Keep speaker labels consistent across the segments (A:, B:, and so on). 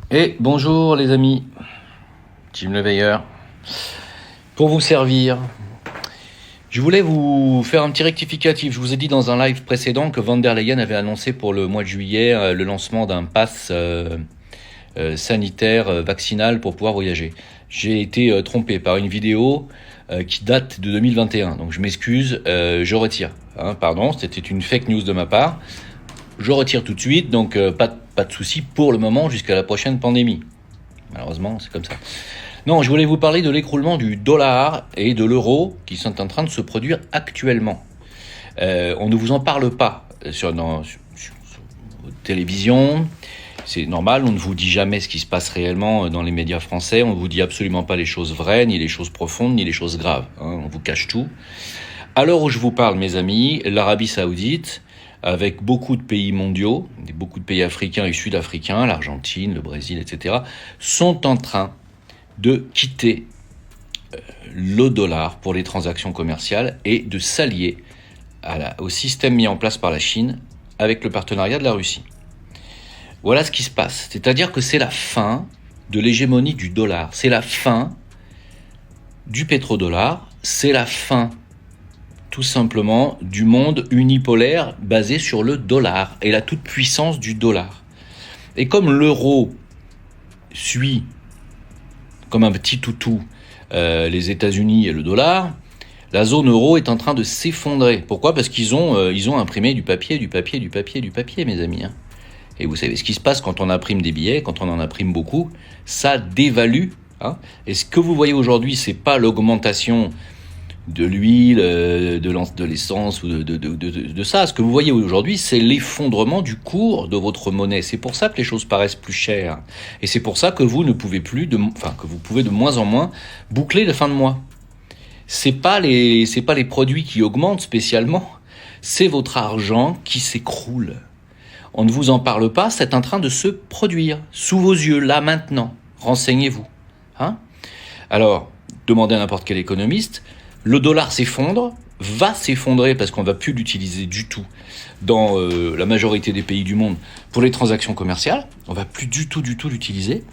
A: Et bonjour les amis, Jim le Veilleur, pour vous servir. Je voulais vous faire un petit rectificatif. Je vous ai dit dans un live précédent que Van der Leyen avait annoncé pour le mois de juillet le lancement d'un pass sanitaire vaccinal pour pouvoir voyager. J'ai été trompé par une vidéo qui date de 2021, donc je m'excuse, je retire. Pardon, c'était une fake news de ma part. Je retire tout de suite, donc pas de souci pour le moment jusqu'à la prochaine pandémie. Malheureusement, c'est comme ça. Non, je voulais vous parler de l'écroulement du dollar et de l'euro qui sont en train de se produire actuellement. On ne vous en parle pas sur télévision. C'est normal, on ne vous dit jamais ce qui se passe réellement dans les médias français. On ne vous dit absolument pas les choses vraies, ni les choses profondes, ni les choses graves. On vous cache tout. À l'heure où je vous parle, mes amis, l'Arabie Saoudite, avec beaucoup de pays mondiaux, beaucoup de pays africains et sud-africains, l'Argentine, le Brésil, etc., sont en train de quitter le dollar pour les transactions commerciales et de s'allier au système mis en place par la Chine avec le partenariat de la Russie. Voilà ce qui se passe. C'est-à-dire que c'est la fin de l'hégémonie du dollar. C'est la fin du pétrodollar. C'est la fin tout simplement du monde unipolaire basé sur le dollar et la toute-puissance du dollar. Et comme l'euro suit comme un petit toutou les États-Unis et le dollar, la zone euro est en train de s'effondrer. Pourquoi ? Parce qu'ils ont imprimé du papier, mes amis. Et vous savez ce qui se passe quand on imprime des billets, quand on en imprime beaucoup, ça dévalue. Et ce que vous voyez aujourd'hui, c'est pas l'augmentation de l'huile, de l'essence ou de ça. Ce que vous voyez aujourd'hui, c'est l'effondrement du cours de votre monnaie. C'est pour ça que les choses paraissent plus chères. Et c'est pour ça que vous ne pouvez plus, que vous pouvez de moins en moins boucler la fin de mois. C'est pas les produits qui augmentent spécialement. C'est votre argent qui s'écroule. On ne vous en parle pas, c'est en train de se produire sous vos yeux, là, maintenant. Renseignez-vous. Alors, demandez à n'importe quel économiste. Le dollar s'effondre, va s'effondrer parce qu'on ne va plus l'utiliser du tout dans la majorité des pays du monde pour les transactions commerciales. On ne va plus du tout l'utiliser.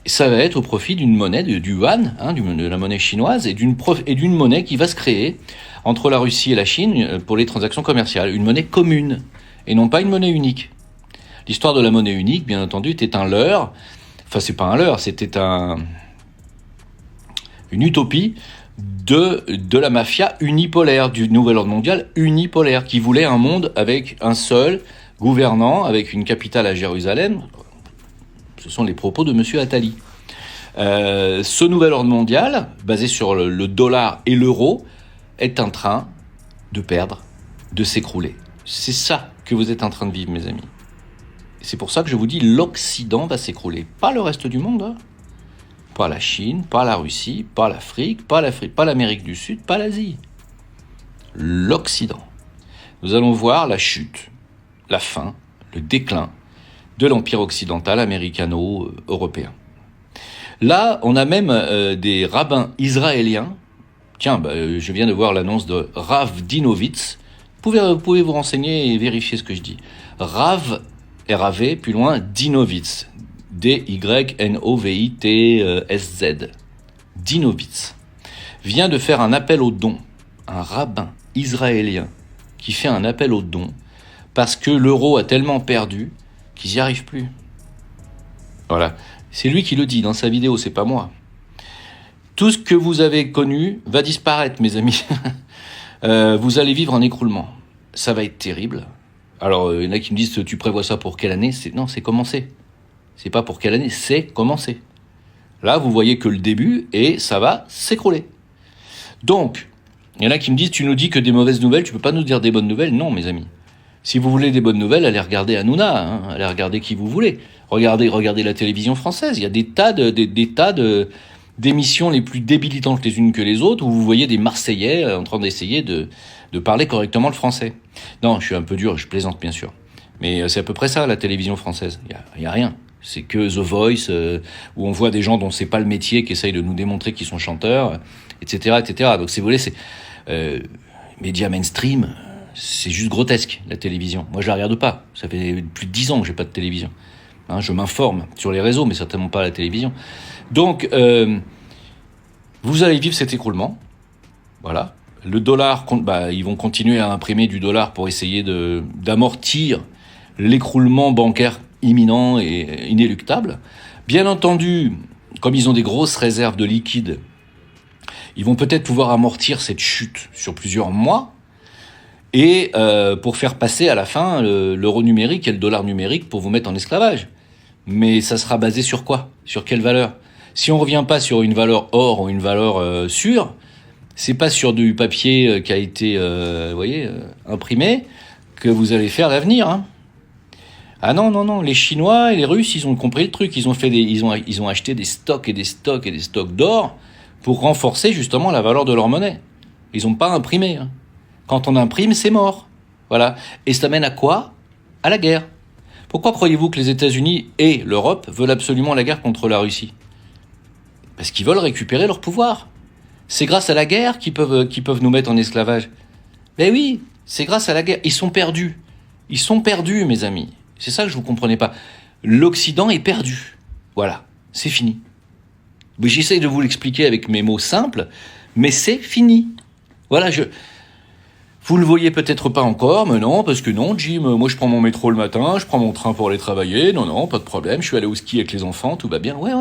A: Et ça va être au profit d'une monnaie, du yuan, de la monnaie chinoise, et d'une monnaie qui va se créer entre la Russie et la Chine pour les transactions commerciales. Une monnaie commune et non pas une monnaie unique. L'histoire de la monnaie unique, bien entendu, était un leurre. Enfin, c'est pas un leurre, c'était une utopie de la mafia unipolaire, du nouvel ordre mondial unipolaire, qui voulait un monde avec un seul gouvernant, avec une capitale à Jérusalem. Ce sont les propos de monsieur Attali. Ce nouvel ordre mondial, basé sur le dollar et l'euro, est en train de perdre, de s'écrouler. C'est ça que vous êtes en train de vivre, mes amis. C'est pour ça que je vous dis, l'Occident va s'écrouler. Pas le reste du monde, Pas la Chine, pas la Russie, pas l'Afrique, pas l'Amérique du Sud, pas l'Asie. L'Occident. Nous allons voir la chute, la fin, le déclin de l'empire occidental américano-européen. Là, on a même des rabbins israéliens. Tiens, je viens de voir l'annonce de Rav Dinovitz. Vous pouvez vous renseigner et vérifier ce que je dis. Rav, R-A-V, plus loin, Dinovitz. D-Y-N-O-V-I-T-S-Z. Dinovitz vient de faire un appel aux dons. Un rabbin israélien qui fait un appel aux dons parce que l'euro a tellement perdu qu'ils n'y arrivent plus. Voilà. C'est lui qui le dit dans sa vidéo, c'est pas moi. Tout ce que vous avez connu va disparaître, mes amis. Vous allez vivre en écroulement. Ça va être terrible. Alors, il y en a qui me disent, tu prévois ça pour quelle année ? Non, c'est commencé. C'est pas pour quelle année, c'est commencé. Là, vous voyez que le début, et ça va s'écrouler. Donc, il y en a qui me disent, tu nous dis que des mauvaises nouvelles, tu peux pas nous dire des bonnes nouvelles ? Non, mes amis. Si vous voulez des bonnes nouvelles, allez regarder Hanouna, allez regarder qui vous voulez. Regardez la télévision française. Il y a des tas d'émissions les plus débilitantes les unes que les autres, où vous voyez des Marseillais en train d'essayer de parler correctement le français. Non, je suis un peu dur, je plaisante bien sûr. Mais c'est à peu près ça, la télévision française. Il y a rien. C'est que The Voice, où on voit des gens dont c'est pas le métier, qui essayent de nous démontrer qu'ils sont chanteurs, etc., etc. Donc, si vous voulez, c'est médias mainstream, c'est juste grotesque, la télévision. Moi, je la regarde pas. Ça fait plus de 10 ans que j'ai pas de télévision. Hein, je m'informe sur les réseaux, mais certainement pas à la télévision. Donc, vous allez vivre cet écroulement. Voilà. Le dollar, ils vont continuer à imprimer du dollar pour essayer d'amortir l'écroulement bancaire imminent et inéluctable. Bien entendu, comme ils ont des grosses réserves de liquide, ils vont peut-être pouvoir amortir cette chute sur plusieurs mois et pour faire passer à la fin l'euro numérique et le dollar numérique pour vous mettre en esclavage. Mais ça sera basé sur quoi? Sur quelle valeur? Si on revient pas sur une valeur or ou une valeur sûre, c'est pas sur du papier qui a été, imprimé que vous allez faire l'avenir. Hein. Ah non, les Chinois et les Russes, ils ont compris le truc. Ils ont acheté des stocks et des stocks et des stocks d'or pour renforcer justement la valeur de leur monnaie. Ils n'ont pas imprimé. Hein. Quand on imprime, c'est mort. Voilà. Et ça mène à quoi? À la guerre. Pourquoi croyez-vous que les États-Unis et l'Europe veulent absolument la guerre contre la Russie? Parce qu'ils veulent récupérer leur pouvoir. C'est grâce à la guerre qu'ils peuvent nous mettre en esclavage. Mais oui, c'est grâce à la guerre. Ils sont perdus. Ils sont perdus, mes amis. C'est ça que je vous comprenais pas. L'Occident est perdu. Voilà, c'est fini. J'essaye de vous l'expliquer avec mes mots simples, mais c'est fini. Voilà, vous le voyez peut-être pas encore, mais non, parce que non, Jim, moi je prends mon métro le matin, je prends mon train pour aller travailler, non, pas de problème, je suis allé au ski avec les enfants, tout va bien. Ouais,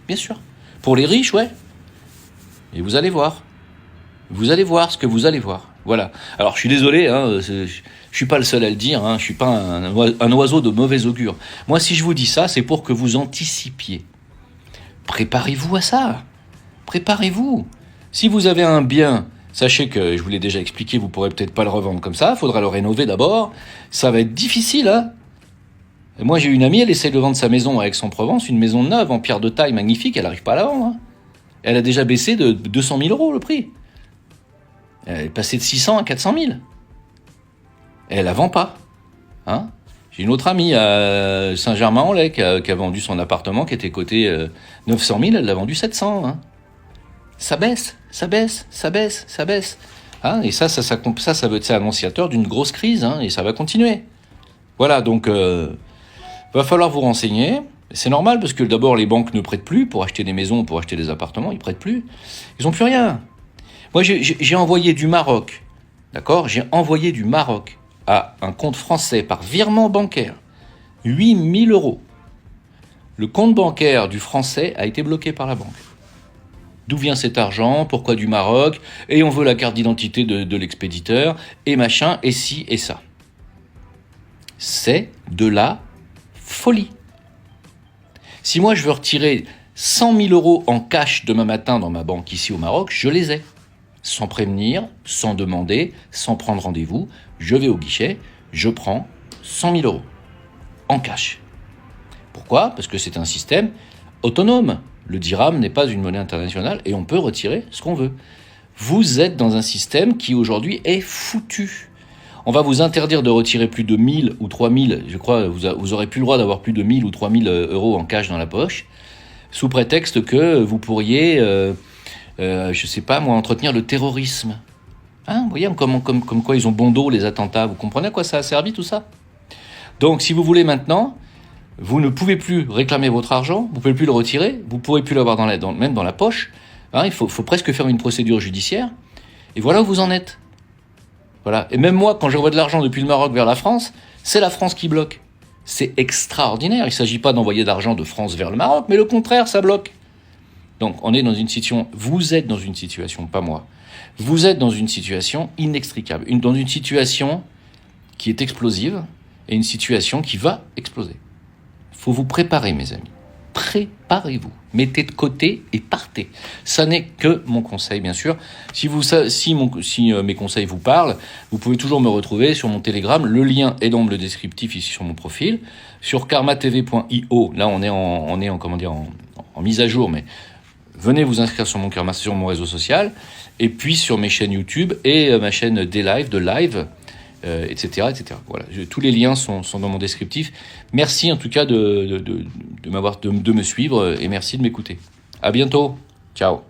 A: bien sûr. Pour les riches, ouais. Et vous allez voir. Vous allez voir ce que vous allez voir. Voilà. Alors, je suis désolé, hein, je suis pas le seul à le dire, hein, je suis pas un oiseau de mauvais augure. Moi, si je vous dis ça, c'est pour que vous anticipiez. Préparez-vous à ça. Préparez-vous. Si vous avez un bien, sachez que, je vous l'ai déjà expliqué, vous pourrez peut-être pas le revendre comme ça, il faudra le rénover d'abord. Ça va être difficile, hein. Et moi, j'ai une amie, elle essaie de vendre sa maison à Aix-en-Provence, une maison neuve en pierre de taille magnifique, elle n'arrive pas à la vendre. Hein. Elle a déjà baissé de 200 000 euros le prix. Elle est passée de 600 à 400 000. Elle la vend pas. Hein? J'ai une autre amie à Saint-Germain-en-Laye qui a vendu son appartement qui était coté 900 000, elle l'a vendu 700. Hein? Ça baisse. Hein? Et ça veut être annonciateur d'une grosse crise, hein? Et ça va continuer. Voilà, donc va falloir vous renseigner. C'est normal parce que d'abord les banques ne prêtent plus pour acheter des maisons, pour acheter des appartements, ils prêtent plus. Ils n'ont plus rien. Moi, j'ai envoyé du Maroc, d'accord? J'ai envoyé du Maroc à un compte français par virement bancaire, 8 000 euros. Le compte bancaire du français a été bloqué par la banque. D'où vient cet argent? Pourquoi du Maroc? Et on veut la carte d'identité de l'expéditeur, et machin, et ci, et ça. C'est de la folie. Si moi je veux retirer 100 000 euros en cash demain matin dans ma banque ici au Maroc, je les ai. Sans prévenir, sans demander, sans prendre rendez-vous, je vais au guichet, je prends 100 000 euros en cash. Pourquoi? Parce que c'est un système autonome. Le dirham n'est pas une monnaie internationale et on peut retirer ce qu'on veut. Vous êtes dans un système qui aujourd'hui est foutu. On va vous interdire de retirer plus de 1000 ou 3000, je crois, vous aurez plus le droit d'avoir plus de 1000 ou 3000 euros en cash dans la poche, sous prétexte que vous pourriez, je sais pas moi, entretenir le terrorisme. Hein, vous voyez, comme quoi ils ont bon dos les attentats, vous comprenez à quoi ça a servi tout ça? Donc si vous voulez maintenant, vous ne pouvez plus réclamer votre argent, vous ne pouvez plus le retirer, vous ne pourrez plus l'avoir même dans la poche, hein, il faut presque faire une procédure judiciaire, et voilà où vous en êtes. Voilà. Et même moi, quand j'envoie de l'argent depuis le Maroc vers la France, c'est la France qui bloque. C'est extraordinaire. Il ne s'agit pas d'envoyer de l'argent de France vers le Maroc, mais le contraire, ça bloque. Donc, on est dans une situation, vous êtes dans une situation, pas moi, vous êtes dans une situation inextricable, dans une situation qui est explosive et une situation qui va exploser. Il faut vous préparer, mes amis. Préparez-vous. Mettez de côté et partez. Ça n'est que mon conseil, bien sûr. Si mes conseils vous parlent, vous pouvez toujours me retrouver sur mon Telegram. Le lien est dans le descriptif ici sur mon profil. Sur karmatv.io, là on est en mise à jour, mais venez vous inscrire sur mon réseau social. Et puis sur mes chaînes YouTube et ma chaîne D-Live, de live, etc. Voilà, tous les liens sont dans mon descriptif. Merci en tout cas de me suivre et merci de m'écouter. À bientôt. Ciao.